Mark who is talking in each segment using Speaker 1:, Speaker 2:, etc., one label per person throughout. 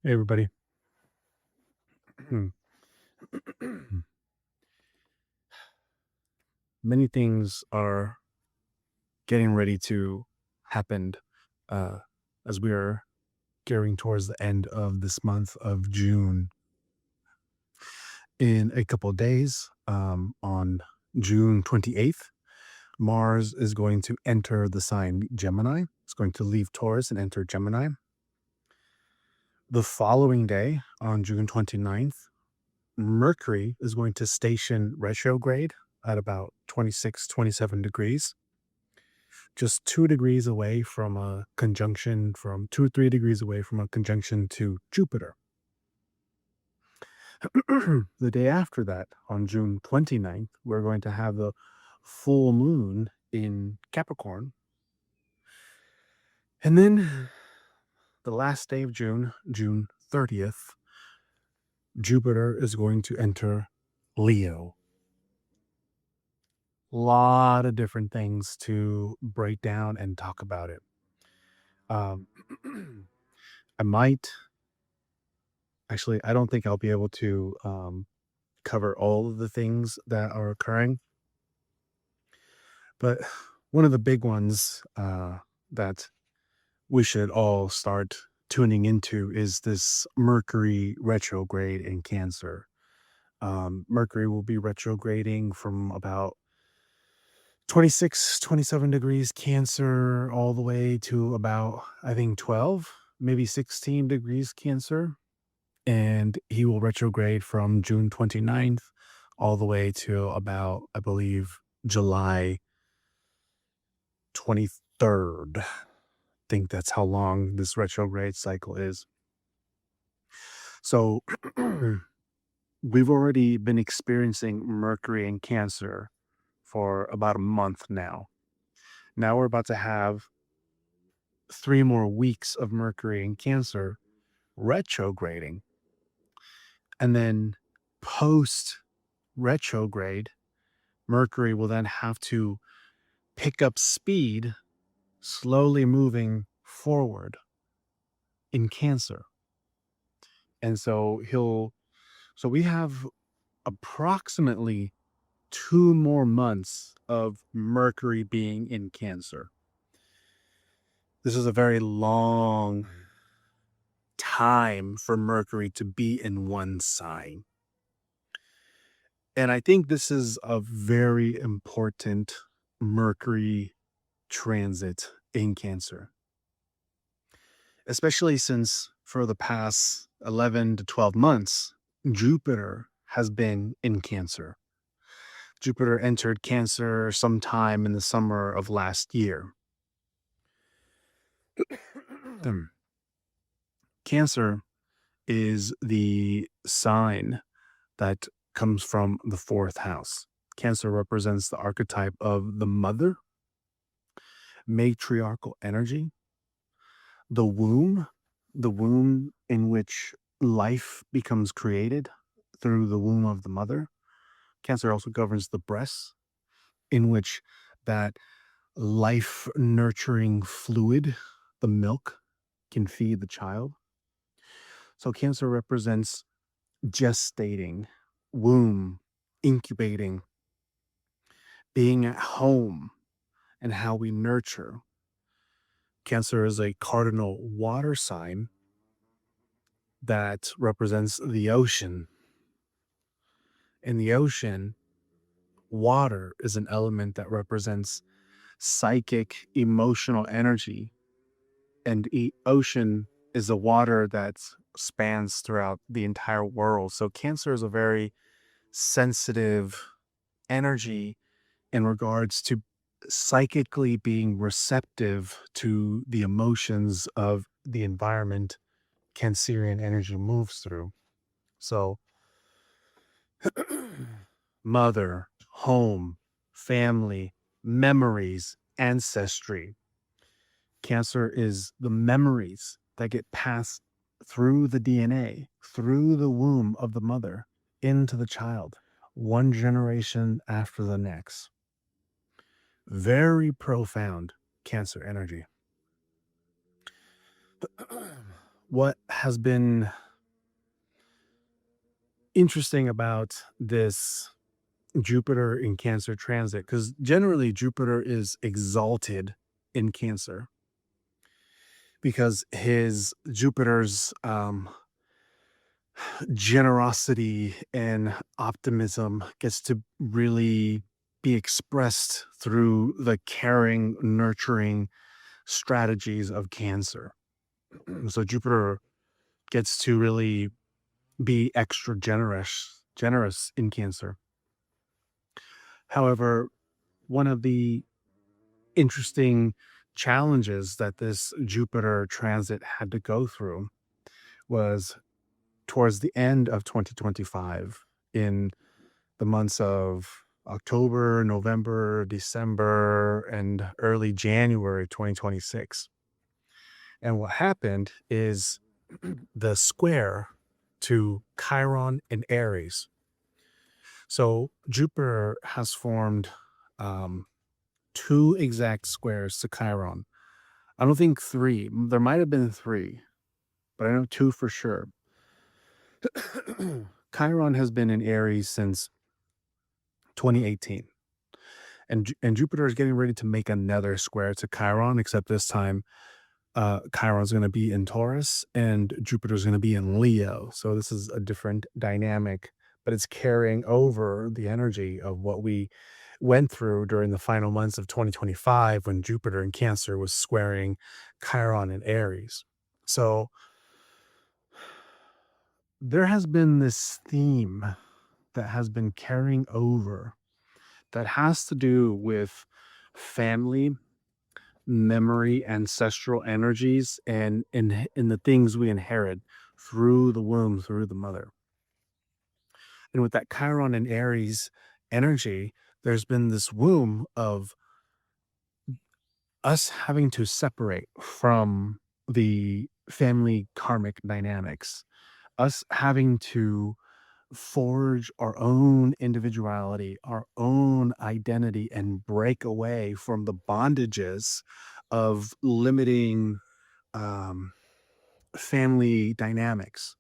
Speaker 1: Hey, everybody. Many things are getting ready to happen uh, as we are gearing towards the end of this month of June. In a couple of days, on June 28th, Mars is going to enter the sign Gemini. It's going to leave Taurus and enter Gemini. The following day, on June 29th, Mercury is going to station retrograde at about 26, 27 degrees, just 2 degrees away from a conjunction, from 2 or 3 degrees away from a conjunction to Jupiter. The day after that, on June 29th, we're going to have the full moon in Capricorn. And then the last day of June, June 30th, Jupiter is going to enter Leo. Lot of different things to break down and talk about it. I might actually, I don't think I'll be able to cover all of the things that are occurring, but one of the big ones that we should all start tuning into is this Mercury retrograde in Cancer. Mercury will be retrograding from about 26, 27 degrees Cancer all the way to about, I think, 12, maybe 16 degrees Cancer. And he will retrograde from June 29th all the way to about, I believe, July 23rd. I think that's how long this retrograde cycle is. So we've already been experiencing Mercury in Cancer for about a month now. Now we're about to have 3 more weeks of Mercury in Cancer retrograding. And then post retrograde, Mercury will then have to pick up speed, slowly moving forward in Cancer. And so we have approximately 2 more months of Mercury being in Cancer. This is a very long time for Mercury to be in one sign. And I think this is a very important Mercury transit in Cancer, especially since for the past 11 to 12 months, Jupiter has been in Cancer. Jupiter entered Cancer sometime in the summer of last year. Cancer is the sign that comes from the 4th house. Cancer represents the archetype of the mother, matriarchal energy, the womb in which life becomes created through the womb of the mother. Cancer also governs the breasts, in which that life nurturing fluid, the milk, can feed the child. So Cancer represents gestating, womb, incubating, being at home, and how we nurture. Cancer is a cardinal water sign that represents the ocean. In the ocean, water is an element that represents psychic, emotional energy. And ocean is a water that spans throughout the entire world. So Cancer is a very sensitive energy in regards to psychically being receptive to the emotions of the environment Cancerian energy moves through. So mother, home, family, memories, ancestry. Cancer is the memories that get passed through the DNA, through the womb of the mother, into the child, one generation after the next. Very profound Cancer energy. what has been interesting about this Jupiter in Cancer transit, because generally Jupiter is exalted in Cancer because his Jupiter's generosity and optimism gets to really be expressed through the caring, nurturing strategies of Cancer. So Jupiter gets to really be extra generous in Cancer. However, one of the interesting challenges that this Jupiter transit had to go through was towards the end of 2025, in the months of October, November, December, and early January 2026. And what happened is the square to Chiron and Aries. So Jupiter has formed um, two exact squares to Chiron. I don't think three. There might have been three, but I know two for sure. Chiron has been in Aries since 2018. And Jupiter is getting ready to make another square to Chiron, except this time Chiron's going to be in Taurus and Jupiter's going to be in Leo. So this is a different dynamic, but it's carrying over the energy of what we went through during the final months of 2025 when Jupiter in Cancer was squaring Chiron in Aries. So there has been this theme that has been carrying over that has to do with family, memory, ancestral energies, and in the things we inherit through the womb, through the mother. And with that Chiron and Aries energy, there's been this womb of us having to separate from the family karmic dynamics, us having to forge our own individuality, our own identity, and break away from the bondages of limiting um, family dynamics.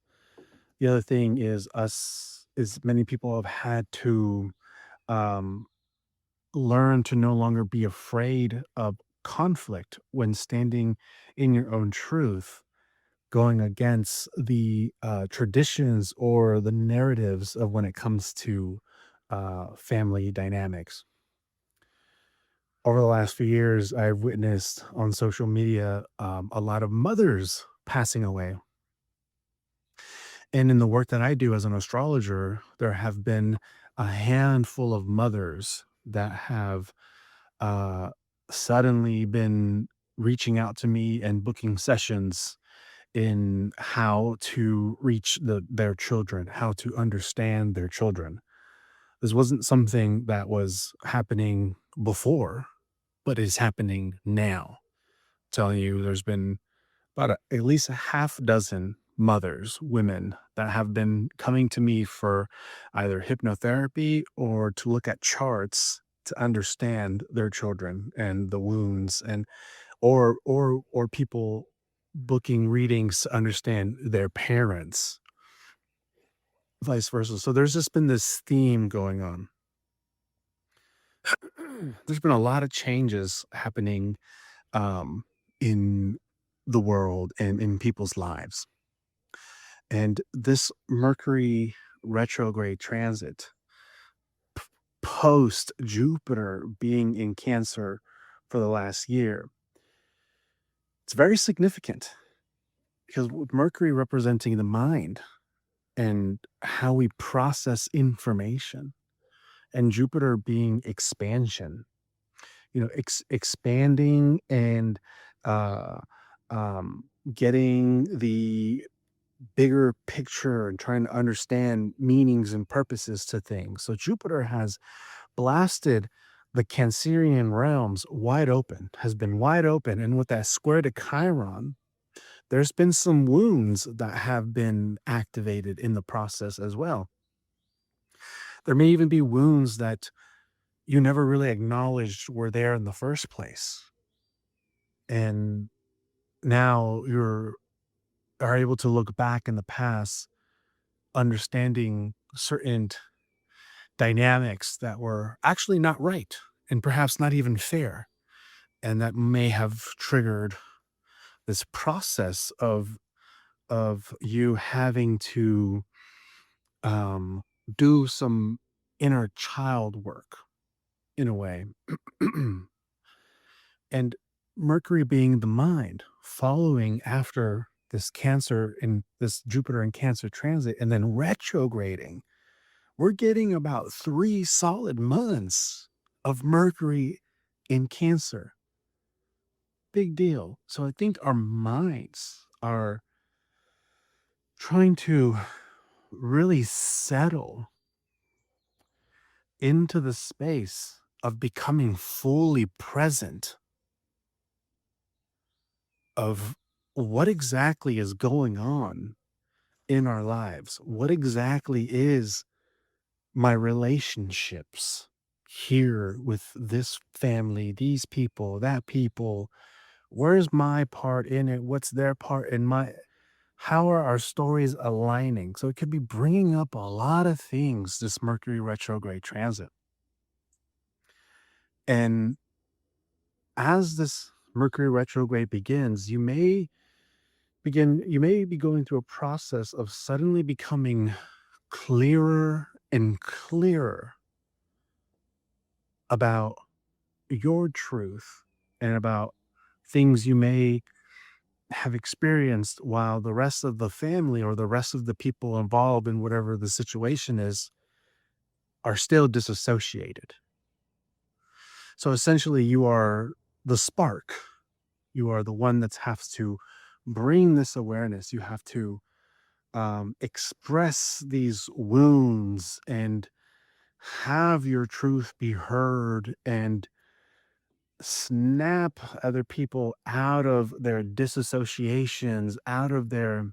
Speaker 1: The other thing is many people have had to um, learn to no longer be afraid of conflict when standing in your own truth, going against the traditions or the narratives of when it comes to family dynamics. Over the last few years, I've witnessed on social media a lot of mothers passing away. And in the work that I do as an astrologer, there have been a handful of mothers that have uh, suddenly been reaching out to me and booking sessions in how to reach their children, how to understand their children. This wasn't something that was happening before, but is happening now. Telling you, there's been about at least a half dozen mothers, women that have been coming to me for either hypnotherapy or to look at charts to understand their children and the wounds, and or people booking readings to understand their parents, vice versa. So there's just been this theme going on. There's been a lot of changes happening um, in the world and in people's lives. And this Mercury retrograde transit, post Jupiter being in Cancer for the last year, it's very significant because with Mercury representing the mind and how we process information, and Jupiter being expansion, expanding and uh, um, getting the bigger picture and trying to understand meanings and purposes to things. So Jupiter has blasted the Cancerian realms wide open, has been wide open. And with that square to Chiron, there's been some wounds that have been activated in the process as well. There may even be wounds that you never really acknowledged were there in the first place. And now you're are able to look back in the past, understanding certain dynamics that were actually not right and perhaps not even fair. And that may have triggered this process of you having to um, do some inner child work in a way. And Mercury being the mind, following after this Cancer in this Jupiter and Cancer transit, and then retrograding, we're getting about 3 solid months of Mercury in Cancer. Big deal. So I think our minds are trying to really settle into the space of becoming fully present of what exactly is going on in our lives. What exactly is my relationships here with this family, these people, that people? Where's my part in it? What's their part in my, how are our stories aligning? So it could be bringing up a lot of things, this Mercury retrograde transit. And as this Mercury retrograde begins, you may be going through a process of suddenly becoming clearer and clearer about your truth and about things you may have experienced while the rest of the family or the rest of the people involved in whatever the situation is are still disassociated. So essentially, you are the spark. You are the one that has to bring this awareness. You have to express these wounds and have your truth be heard and snap other people out of their disassociations, out of their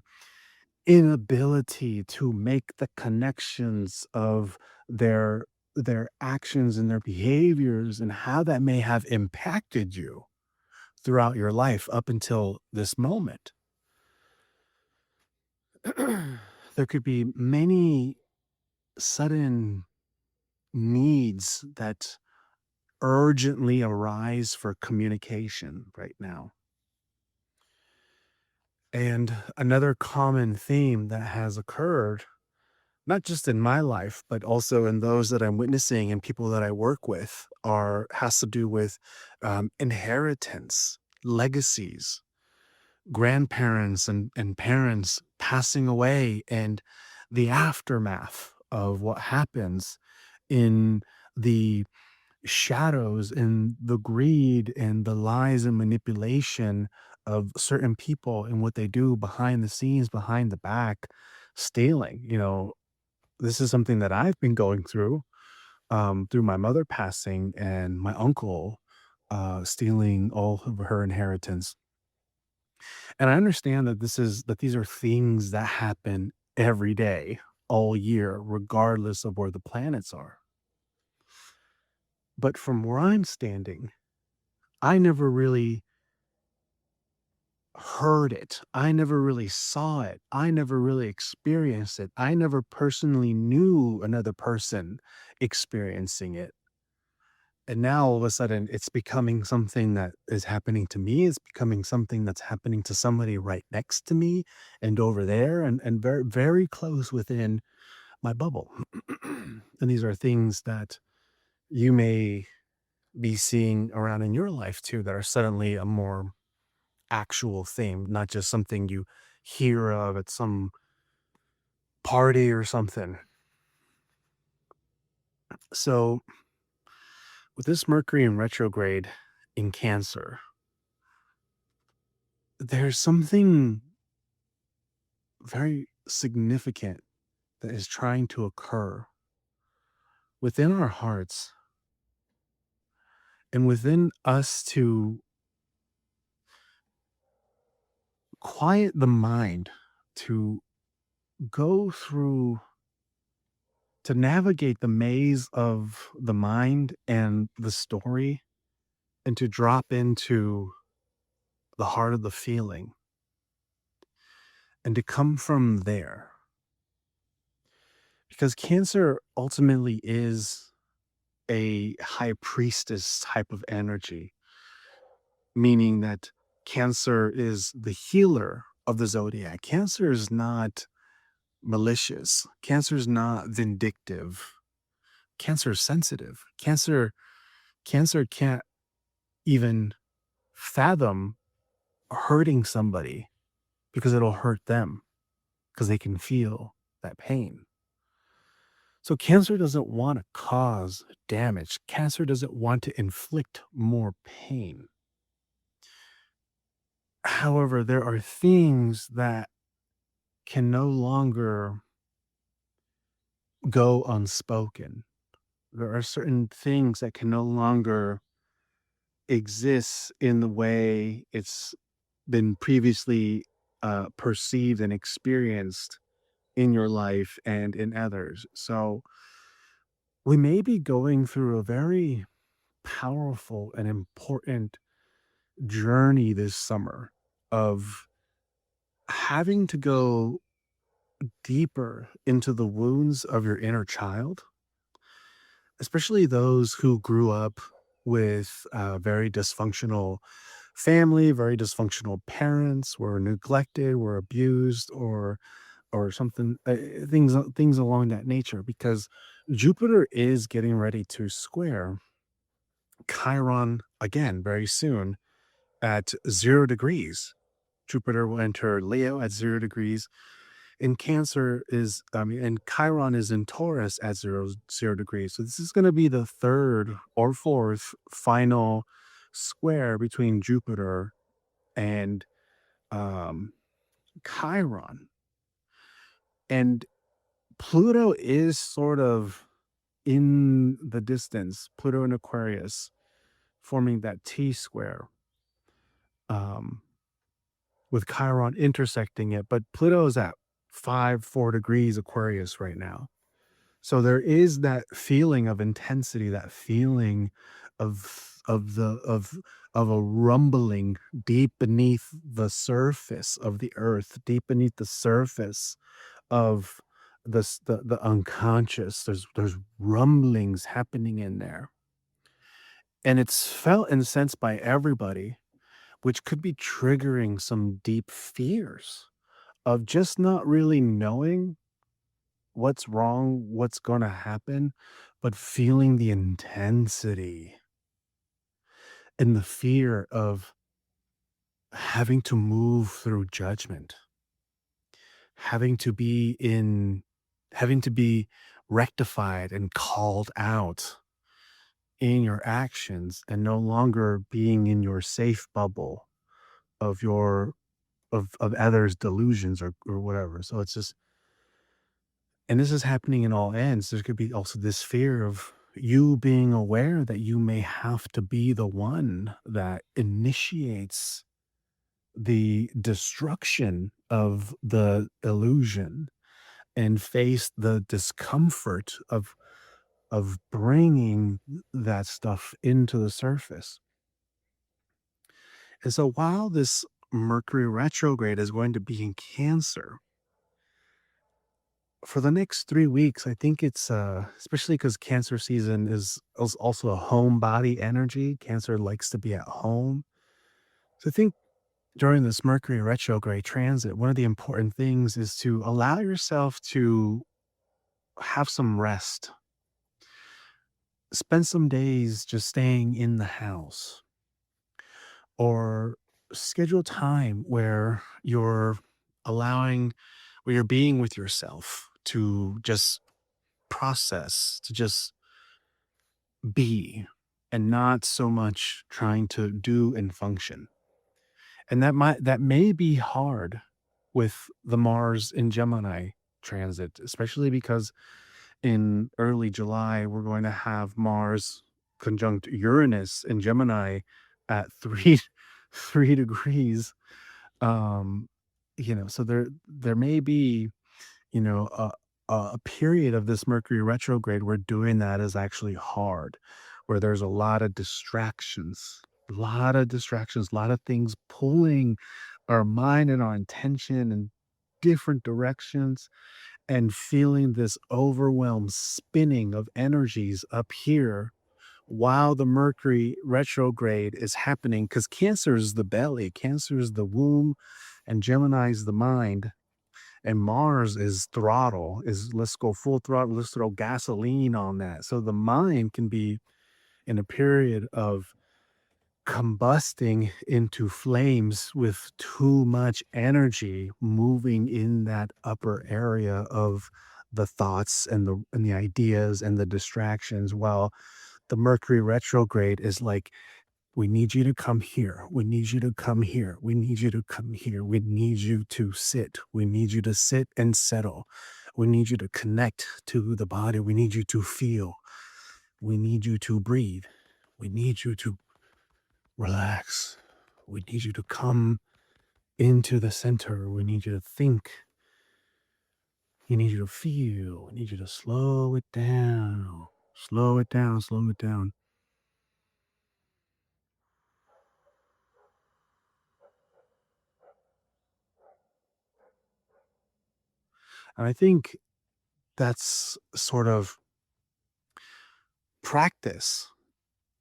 Speaker 1: inability to make the connections of their their actions and their behaviors and how that may have impacted you throughout your life up until this moment. There could be many sudden needs that urgently arise for communication right now. And another common theme that has occurred, not just in my life, but also in those that I'm witnessing and people that I work with, are has to do with inheritance, legacies, grandparents and parents passing away, and the aftermath of what happens in the shadows and the greed and the lies and manipulation of certain people and what they do behind the scenes, behind the back, stealing. This is something that I've been going through my mother passing and my uncle stealing all of her inheritance. And I understand that these are things that happen every day, all year, regardless of where the planets are. But from where I'm standing, I never really heard it. I never really saw it. I never really experienced it. I never personally knew another person experiencing it. And now all of a sudden it's becoming something that is happening to me. It's becoming something that's happening to somebody right next to me and over there and very, very close within my bubble. And these are things that you may be seeing around in your life too that are suddenly a more actual thing, not just something you hear of at some party or something. So, with this Mercury in retrograde in Cancer, there's something very significant that is trying to occur within our hearts and within us to quiet the mind, to go through, to navigate the maze of the mind and the story, and to drop into the heart of the feeling. and to come from there. Because Cancer ultimately is a high priestess type of energy, meaning that Cancer is the healer of the zodiac. Cancer is not malicious. Cancer is not vindictive. Cancer is sensitive. Cancer can't even fathom hurting somebody because it'll hurt them because they can feel that pain. So Cancer doesn't want to cause damage. Cancer doesn't want to inflict more pain. However, there are things that can no longer go unspoken. There are certain things that can no longer exist in the way it's been previously perceived and experienced in your life and in others. So we may be going through a very powerful and important journey this summer of having to go deeper into the wounds of your inner child, especially those who grew up with a very dysfunctional family, very dysfunctional parents, were neglected, were abused, or something, things along that nature. Because Jupiter is getting ready to square Chiron again very soon at 0 degrees. Jupiter will enter Leo at 0 degrees, and and Chiron is in Taurus at 0 degrees. So this is going to be the third or fourth final square between Jupiter and um, Chiron. And Pluto is sort of in the distance, Pluto and Aquarius forming that T square. Um, with Chiron intersecting it, but Pluto is at 4 degrees Aquarius right now. So there is that feeling of intensity, that feeling of a rumbling deep beneath the surface of the earth, deep beneath the surface of the unconscious. There's rumblings happening in there. And it's felt and sensed by everybody, which could be triggering some deep fears of just not really knowing what's wrong, what's going to happen, but feeling the intensity and the fear of having to move through judgment, having to be in, having to be rectified and called out in your actions and no longer being in your safe bubble of of others' delusions or whatever. So it's just, and this is happening in all ends. There could be also this fear of you being aware that you may have to be the one that initiates the destruction of the illusion and face the discomfort of bringing that stuff into the surface. And so while this Mercury retrograde is going to be in Cancer, for the next 3 weeks, I think it's, especially because Cancer season is also a homebody energy. Cancer likes to be at home. So I think during this Mercury retrograde transit, one of the important things is to allow yourself to have some rest. Spend some days just staying in the house, or schedule time allowing where you're being with yourself to just process, to just be, and not so much trying to do and function. And that may be hard with the Mars in Gemini transit, especially because in early July we're going to have Mars conjunct Uranus in Gemini at 3 degrees. So there may be, you know, a period of this Mercury retrograde where doing that is actually hard, where there's a lot of distractions, a lot of things pulling our mind and our intention and different directions and feeling this overwhelmed spinning of energies up here while the Mercury retrograde is happening. Because Cancer is the belly, Cancer is the womb, and Gemini is the mind. And Mars is throttle, is let's go full throttle, let's throw gasoline on that. So the mind can be in a period of combusting into flames with too much energy moving in that upper area of the thoughts and the ideas and the distractions, while the Mercury retrograde is like, we need you to come here, we need you to come here, we need you to come here, we need you to sit, we need you to sit and settle, we need you to connect to the body, we need you to feel, we need you to breathe, we need you to relax. We need you to come into the center. We need you to think. We need you to feel. We need you to slow it down. Slow it down. Slow it down. And I think that's sort of practice.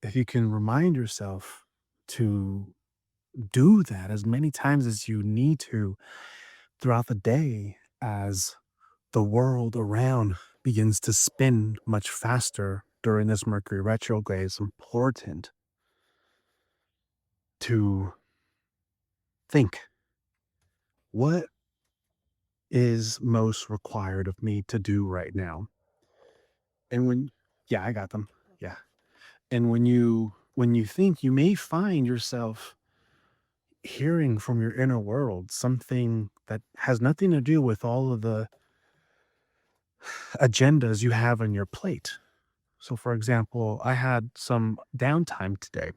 Speaker 1: If you can remind yourself to do that as many times as you need to throughout the day, as the world around begins to spin much faster during this Mercury retrograde, it's important to think, what is most required of me to do right now? And yeah, I got them. Yeah. And when you think, you may find yourself hearing from your inner world something that has nothing to do with all of the agendas you have on your plate. So, for example, I had some downtime today,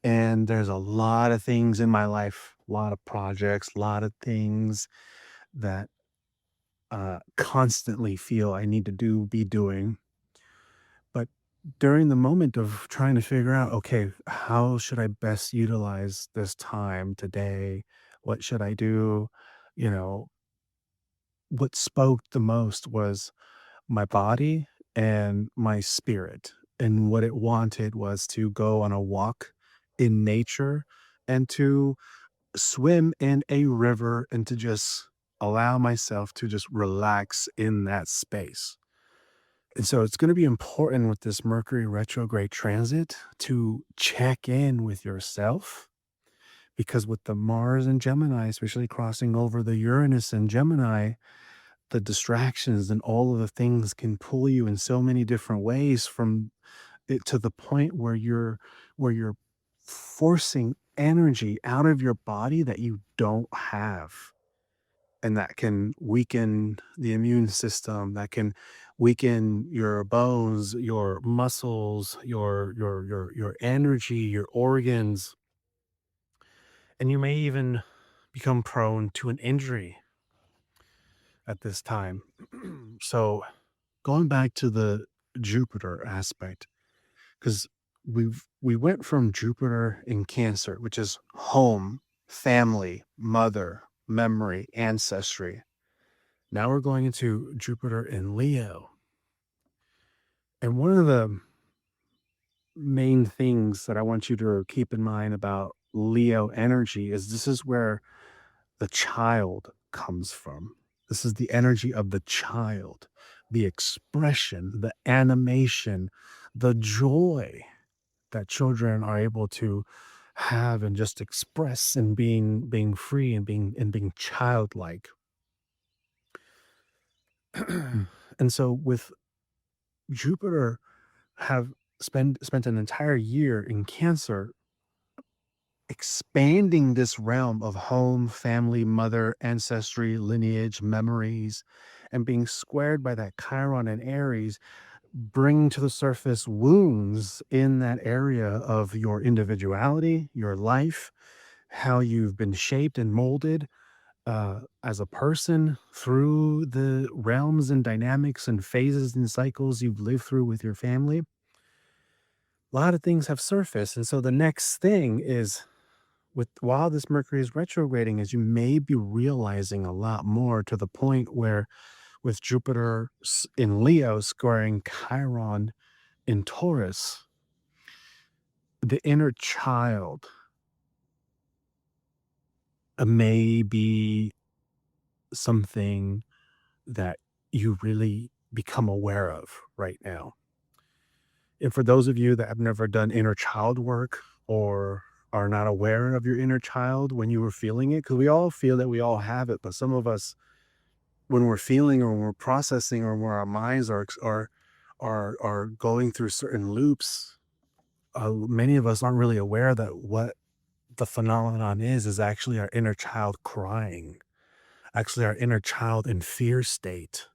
Speaker 1: and there's a lot of things in my life, a lot of projects, a lot of things that constantly feel I need to be doing. But during the moment of trying to figure out, okay, how should I best utilize this time today? What should I do? You know, what spoke the most was my body and my spirit. And what it wanted was to go on a walk in nature and to swim in a river and to just allow myself to just relax in that space. And so it's going to be important with this Mercury retrograde transit to check in with yourself, because with the Mars and Gemini, especially crossing over the Uranus and Gemini, the distractions and all of the things can pull you in so many different ways, from it to the point where you're forcing energy out of your body that you don't have, and that can weaken the immune system, that can weaken your bones, your muscles, your energy, your organs, and you may even become prone to an injury at this time. So, going back to the Jupiter aspect, because we went from Jupiter in Cancer, which is home, family, mother, memory, ancestry. Now we're going into Jupiter in Leo. And one of the main things that I want you to keep in mind about Leo energy is this is where the child comes from. This is the energy of the child, the expression, the animation, the joy that children are able to have and just express, and being free and being childlike. And so with Jupiter have spent an entire year in Cancer expanding this realm of home, family, mother, ancestry, lineage, memories, and being squared by that Chiron and Aries, bringing to the surface wounds in that area of your individuality, your life, how you've been shaped and molded as a person through the realms and dynamics and phases and cycles you've lived through with your family. A lot of things have surfaced. And so the next thing is, with while this Mercury is retrograding, is you may be realizing a lot more, to the point where with Jupiter in Leo squaring Chiron in Taurus, the inner child may be something that you really become aware of right now. And for those of you that have never done inner child work, or are not aware of your inner child when you were feeling it, because we all feel that we all have it, but some of us, when we're feeling, or when we're processing, or where our minds are going through certain loops, many of us aren't really aware that what the phenomenon is actually our inner child crying, actually our inner child in fear state.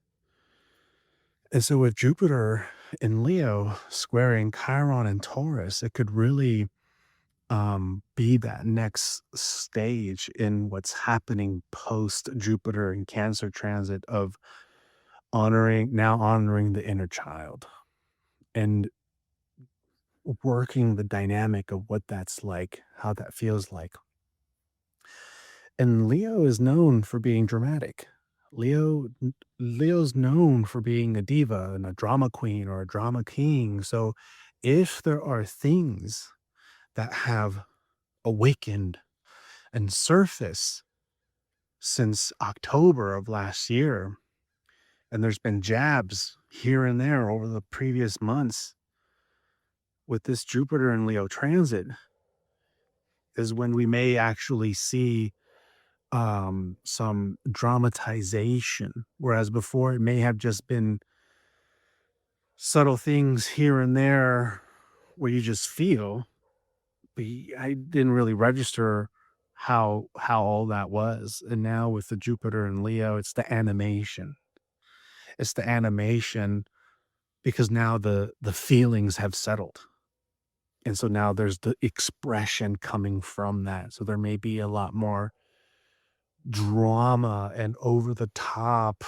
Speaker 1: And so with Jupiter in Leo squaring Chiron and Taurus, it could really be that next stage in what's happening post Jupiter and Cancer transit, of honoring the inner child, and working the dynamic of what that's like, how that feels like. And Leo is known for being dramatic. Leo's known for being a diva and a drama queen or a drama king. So if there are things that have awakened and surfaced since October of last year, and there's been jabs here and there over the previous months with this Jupiter and Leo transit, is when we may actually see some dramatization, whereas before it may have just been subtle things here and there where you just feel, but I didn't really register how all that was. And now with the Jupiter and Leo, it's the animation. It's the animation, because now the feelings have settled. And so now there's the expression coming from that. So there may be a lot more drama and over the top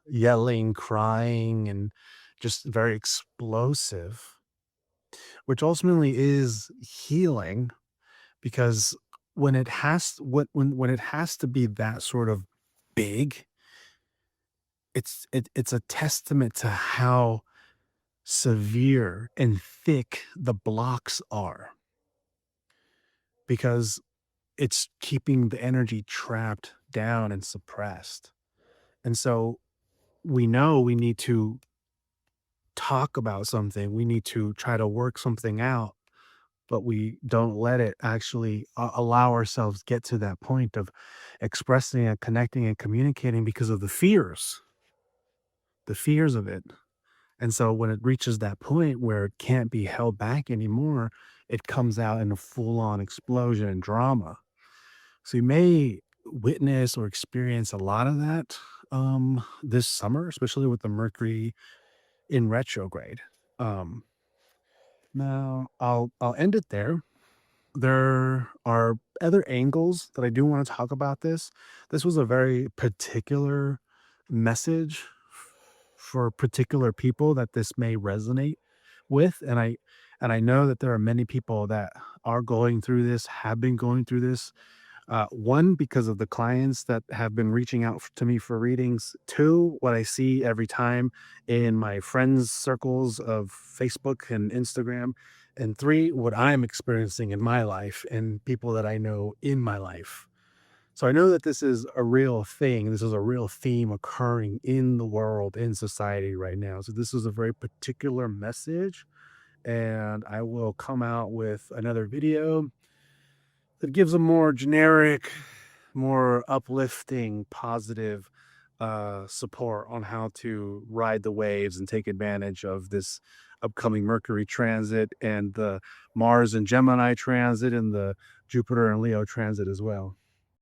Speaker 1: yelling, crying, and just very explosive, which ultimately is healing, because when it has to be that sort of big, it's a testament to how severe and thick the blocks are, because it's keeping the energy trapped down and suppressed. And so we know we need to talk about something, we need to try to work something out, but we don't let it actually allow ourselves get to that point of expressing and connecting and communicating, because of the fears of it. And so when it reaches that point where it can't be held back anymore, it comes out in a full-on explosion and drama. So you may witness or experience a lot of that this summer, especially with the Mercury in retrograde. Um, Now I'll end it there. There are other angles that I do want to talk about this. This was a very particular message for particular people that this may resonate with, and I know that there are many people that are going through this, have been going through this. One, because of the clients that have been reaching out to me for readings. Two, what I see every time in my friends' circles of Facebook and Instagram. And three, what I'm experiencing in my life and people that I know in my life. So I know that this is a real thing. This is a real theme occurring in the world, in society right now. So this is a very particular message. And I will come out with another video that gives a more generic, more uplifting, positive support on how to ride the waves and take advantage of this upcoming Mercury transit, and the Mars and Gemini transit, and the Jupiter and Leo transit as well.